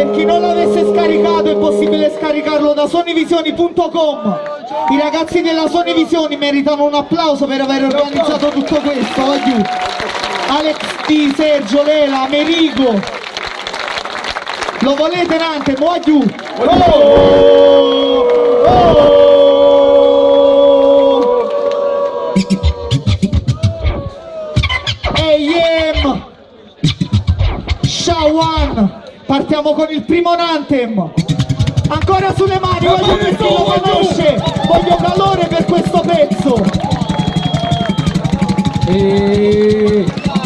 Per chi non l'avesse scaricato è possibile scaricarlo da sonivisioni.com. I ragazzi della Sonivisioni meritano un applauso per aver organizzato tutto questo. Va giù. Alex D, Sergio, Lela, Amerigo. Lo volete Nante? Va giù. AM Shawan. Partiamo con il primo Nantem. Ancora sulle mani, voglio che chi lo conosce. Voglio calore per questo pezzo.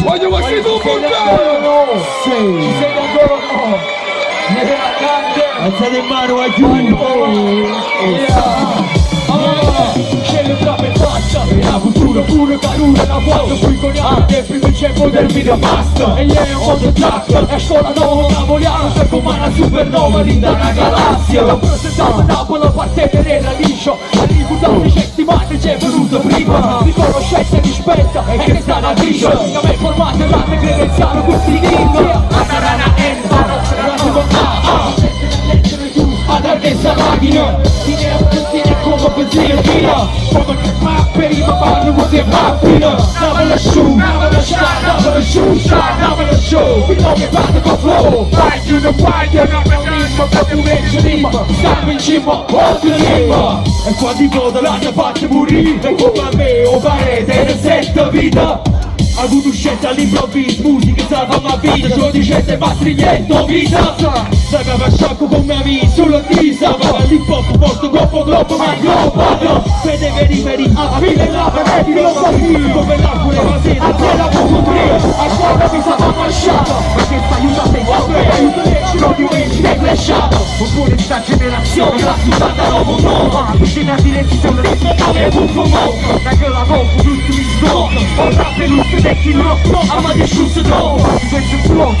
Voglio quasi tu Bulgaro! Ci sei ancora no? Alzate in mano a Scende tra per faccia la cultura pure calura la quando qui con arte prima c'è potermi da basta. E ieri è un modo track, è scuola nuova cavoliano per come una supernova linda una galassia. L'ho presentato a Napoli, partire la liscio. Arrivo da 10 settimane, c'è venuto prima. Riconoscenza e rispetta, e che sta una gricia. Da me formate rate credenziale, questi lingua. Atarana N, ad altezza macchina. Tiene come pensiero fino. Come che fa per i papà non poteva mappina. Navale su, navale shot, navale su, shot, navale show. Il nome parte con flow. Vai giù da guardia, navale ritmo, proprio mezzo rima. Stammi in cima, oltre rima. E quando ti voto la tua faccia morire. E come a me o parete, ne sento vita. Ha avuto scelta all'improvviso, musica salva la vita. Ciò dicete ma striglietto vita. Sagava sciocco con mia vita, sulla tisa. Ma l'hip hop porto troppo ma global. Vede veri, a fine la vedi lo so io. Come l'acqua e la sera, a te la poco frio. A scuola mi stava fasciata, ma che sta aiutando in guarda. Aiuto lecero di un incide flashato. Oppure di sta generazione, la scusata nuovo nuova. Vicina di direzione, come buffo moto. Da che la rompo, giusto mi sblocco. Ho rappeluto vecchi rocco, amate sciusse troppo. Questo flow,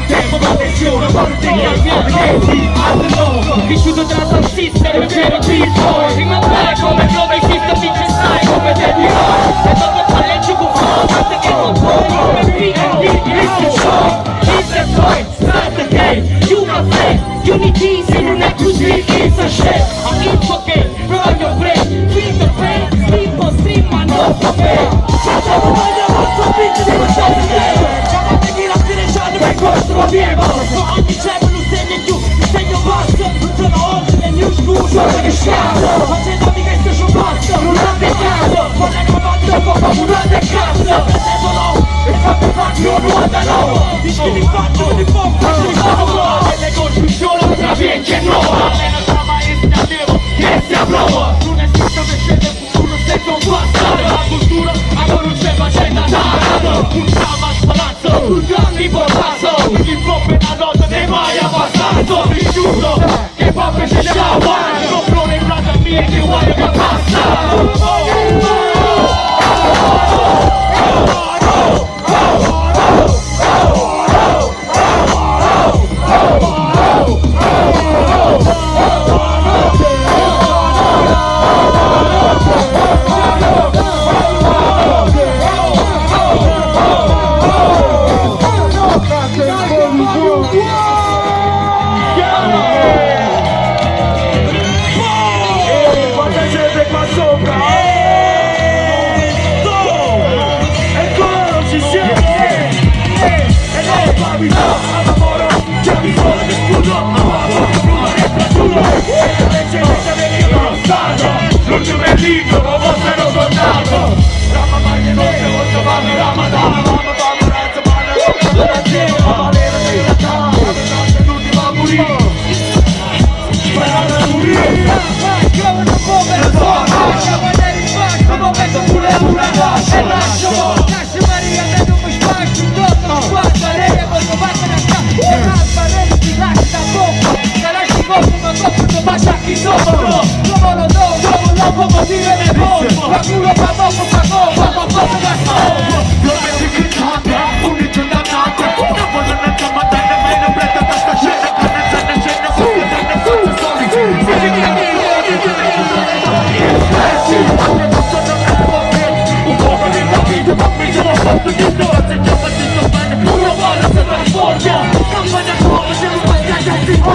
tempo, attenzione, parte che al mio clienti, altro no. Vissuto tra salsiste e vero pitboy. Rimane come dove esiste, vince sai come te dirò. E dopo talento con forza, che non puoi. Come PND, it's the show. It's the point, start the game. You my friend, unity, se non è così, it's a shit. I'm info game, run your brain. Feel the pain, stream, ma non for me. Chiamate chi la sfirecciate per contro vivo. Ma ogni secolo non segno più, il segno basso. Non sono oltre le mie scusa che scasso. Facendami che sto sciopazzo, non ha peccato. Con le cavate dopo come un grande cazzo. Prendetelo, e fate faccio nuova nuova. Dischi di faccio, di pompa, di nuova. E le costruzioni tra vecchie e nuova. Le nostra maestra devo, che si approva. Non esiste invece del futuro senza un passato. La cultura, allora non c'è facenda tarado. Puntava al palazzo, grandi portazo. Il flop è la nota dei mai abbassato. Rifiuto, che fa fece sciawan. Non flore in frata mia che vuoi che passa. L'ultimo è libro, ma vostro ero soldato. Rama maglia non se voglio farmi Ramadan. Rama fanno razza, ma la roba non la tiene. Ma valera di realtà, la verdad l'ultima a morire. Sperare a morire. Come non può pensare, siamo nel impatto. Non vedo pure una lascia. E lascio Maria, te non mi spacci. Tutto, guarda, lei è molto fatta da casa. E rampa, lei ti lasci da bocca. Te lasci bocca, ma bocca non bacia chi sopra. Come dire le bombe, la culo fa dopo fa cosa, fa cosa da solo. Lo vedi che cambia, unito da nato. Non voglio non chiamare nemmeno preta da sta scena. Canne scena, fuori da ne faccio soli. Figli di un po' di la vita, ma mi sono fatto di notte. Già partito bene, una balla se la riforma. Campagna nuova, se non fai cagare.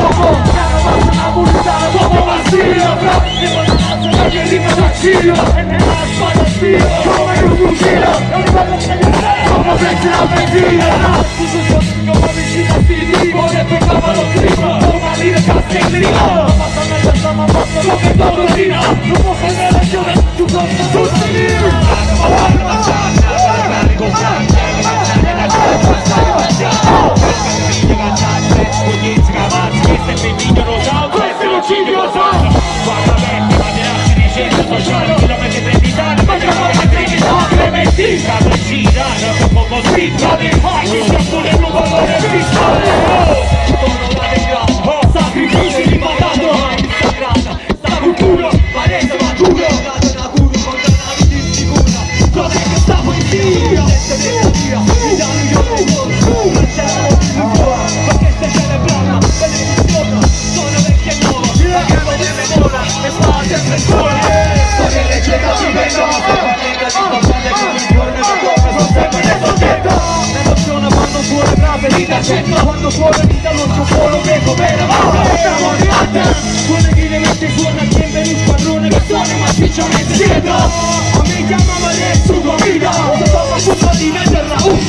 chiamano prima, normali le casse in lira. Ma passano al testa ma posso come Torino. Non può prendere la giovane, tu costa tutti lì. Questo non ci cosa! Guarda vecchi, ma di ricerca sociale, chilometri per l'Italia, ma chilometri di Clementina, per girare, un po' spiccati, ci sia pure un valore fiscale! Sono la verità, sacrifici di pagato, sta cultura, parete maturo, una cura contro una vita insicura, dove che stavo in Siria, mi danno io non c'è ma che stai celebrando, benedizione, sono vecchia e nuova, la chiamo di memoria, e sta sempre scuola, storie leggenda ci vengono, venga di passare con il cuore nella coppa, sono sempre nel soggetto, l'emozione quando suona grave, vita accetta, quando suona vita non c'è solo me come eravamo, siamo arrivati, suona chi le mette suona chi per il squadrone che suona ma spicciamente dietro, a me chiamava adesso tua vita, sotto a punto di metterla un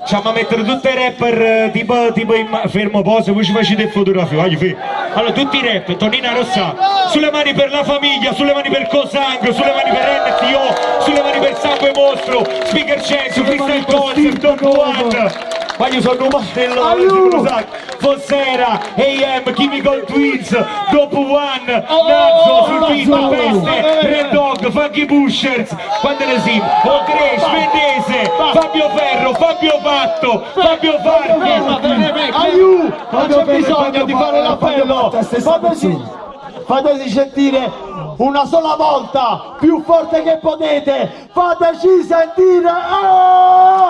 ci a mettere tutti i rapper tipo in fermo pose, voi ci facete fotografie, voglio fare. Allora tutti i rapper, Tonina Rossa, sulle mani per la famiglia, sulle mani per Cosango, sulle mani per NTO, sulle mani per Sangue Mostro, Speaker Censo, Crystal Concept, Top One. Voglio sono un martello, Fossera, AM, Chemical Twins, Top One, Nazzo, sul beat, Peste, Red Dog, Funky Pushers, Quanderesim, Ocresh, Vendese, Fabio Ferro, Fabio Patto, Fabio Farchi, Aiuto! Non c'è bisogno di fare l'appello! Fateci sentire una sola volta, più forte che potete! Fateci sentire! Oh!